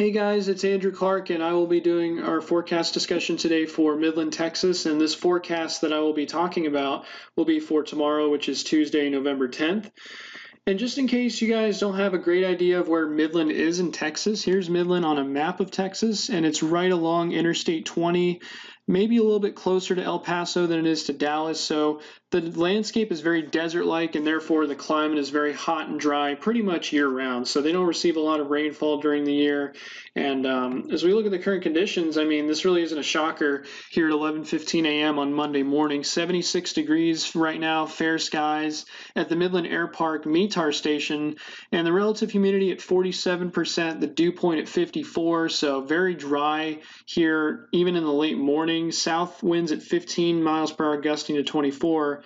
Hey guys, it's Andrew Clarke, and I will be doing our forecast discussion today for Midland, Texas. And this forecast that I will be talking about will be for tomorrow, which is Tuesday, November 10th. And just in case you guys don't have a great idea of where Midland is in Texas, here's Midland on a map of Texas, and it's right along Interstate 20, maybe a little bit closer to El Paso than it is to Dallas. So the landscape is very desert-like, and therefore the climate is very hot and dry pretty much year-round. So they don't receive a lot of rainfall during the year. And as we look at the current conditions, I mean, this really isn't a shocker here at 11:15 a.m. on Monday morning. 76 degrees right now, fair skies at the Midland Air Park METAR station, and the relative humidity at 47%, the dew point at 54, so very dry here even in the late morning. South winds at 15 miles per hour gusting to 24.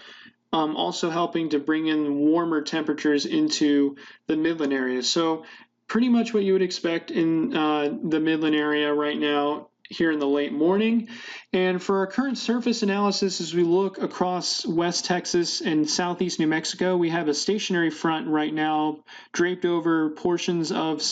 Also helping to bring in warmer temperatures into the Midland area. So pretty much what you would expect in the Midland area right now here in the late morning. And for our current surface analysis, as we look across West Texas and Southeast New Mexico, we have a stationary front right now draped over portions of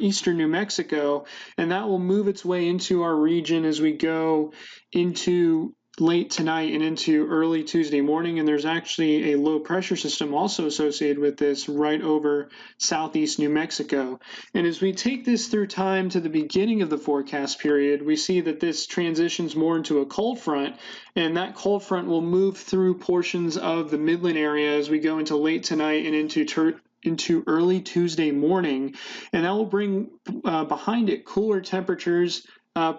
eastern New Mexico, and that will move its way into our region as we go into late tonight and into early Tuesday morning. And there's actually a low pressure system also associated with this right over southeast New Mexico. And as we take this through time to the beginning of the forecast period, we see that this transitions more into a cold front, and that cold front will move through portions of the Midland area as we go into late tonight and into early Tuesday morning, and that will bring behind it cooler temperatures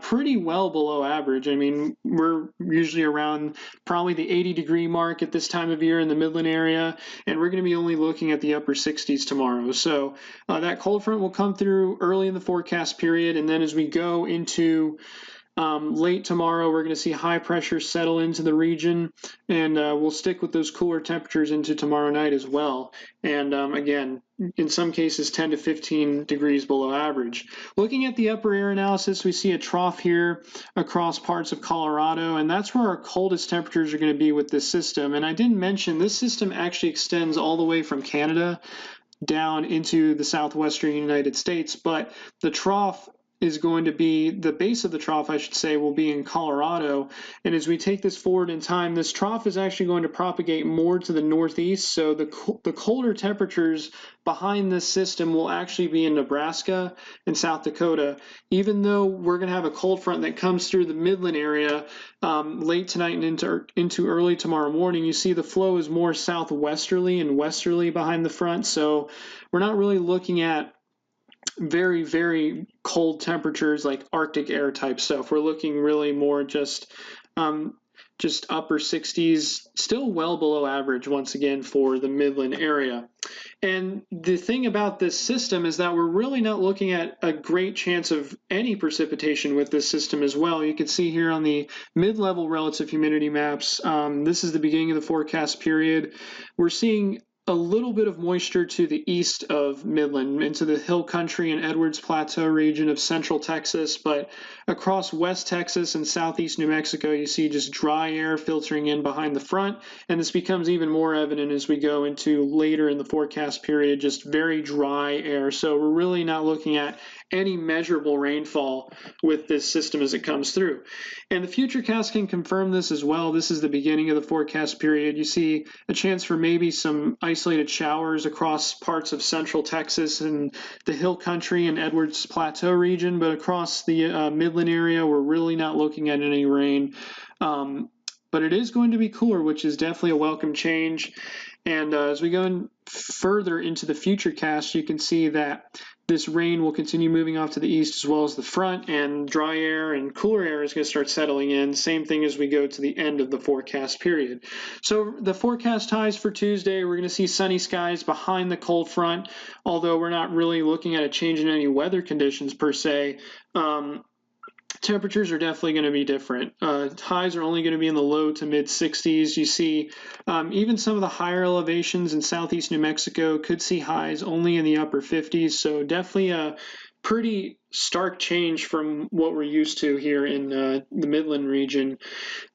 pretty well below average. I mean, we're usually around probably the 80-degree mark at this time of year in the Midland area, and we're going to be only looking at the upper 60s tomorrow. So that cold front will come through early in the forecast period, and then as we go into late tomorrow, we're going to see high pressure settle into the region, and we'll stick with those cooler temperatures into tomorrow night as well. And again, in some cases 10 to 15 degrees below average. Looking at the upper air analysis, we see a trough here across parts of Colorado, and that's where our coldest temperatures are going to be with this system. And I didn't mention this system actually extends all the way from Canada down into the southwestern United States, but the trough is going to be, the base of the trough, I should say, will be in Colorado. And as we take this forward in time, this trough is actually going to propagate more to the northeast. So the colder temperatures behind this system will actually be in Nebraska and South Dakota. Even though we're going to have a cold front that comes through the Midland area late tonight and into early tomorrow morning, you see the flow is more southwesterly and westerly behind the front. So we're not really looking at very, very cold temperatures like Arctic air type stuff. We're looking really more just upper 60s, still well below average once again for the Midland area. And the thing about this system is that we're really not looking at a great chance of any precipitation with this system as well. You can see here on the mid-level relative humidity maps, this is the beginning of the forecast period. We're seeing a little bit of moisture to the east of Midland into the hill country and Edwards Plateau region of central Texas, but across West Texas and southeast New Mexico, you see just dry air filtering in behind the front, and this becomes even more evident as we go into later in the forecast period, just very dry air. So we're really not looking at any measurable rainfall with this system as it comes through. And the Futurecast can confirm this as well. This is the beginning of the forecast period. You see a chance for maybe some isolated showers across parts of central Texas and the hill country and Edwards Plateau region, but across the Midland area, we're really not looking at any rain. But it is going to be cooler, which is definitely a welcome change. And as we go in further into the Futurecast, you can see that this rain will continue moving off to the east as well as the front, and dry air and cooler air is going to start settling in. Same thing as we go to the end of the forecast period. So the forecast highs for Tuesday, we're going to see sunny skies behind the cold front, although we're not really looking at a change in any weather conditions per se. Temperatures are definitely going to be different. Highs are only going to be in the low to mid 60s. You see even some of the higher elevations in southeast New Mexico could see highs only in the upper 50s. So definitely a pretty stark change from what we're used to here in the Midland region.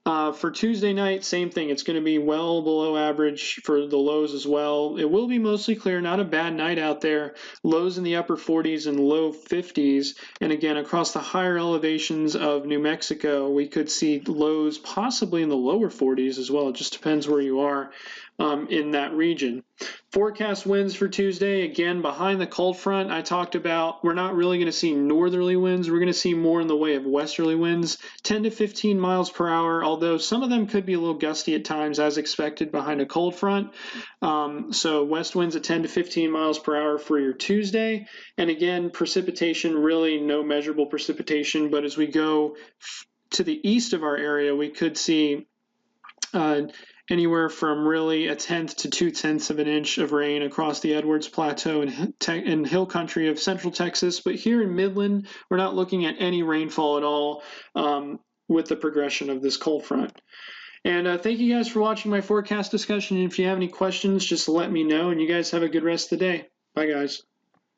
For Tuesday night, same thing. It's going to be well below average for the lows as well. It will be mostly clear, not a bad night out there. Lows in the upper 40s and low 50s. And again, across the higher elevations of New Mexico, we could see lows possibly in the lower 40s as well. It just depends where you are in that region. Forecast winds for Tuesday, again, behind the cold front I talked about, we're not really going to see northerly winds. We're going to see more in the way of westerly winds, 10 to 15 miles per hour, although some of them could be a little gusty at times as expected behind a cold front. So west winds at 10 to 15 miles per hour for your Tuesday. And again, precipitation, really no measurable precipitation, but as we go to the east of our area, we could see anywhere from really 1/10 to 2/10 of an inch of rain across the Edwards Plateau and hill country of central Texas. But here in Midland, we're not looking at any rainfall at all with the progression of this cold front. And thank you guys for watching my forecast discussion. And if you have any questions, just let me know. And you guys have a good rest of the day. Bye, guys.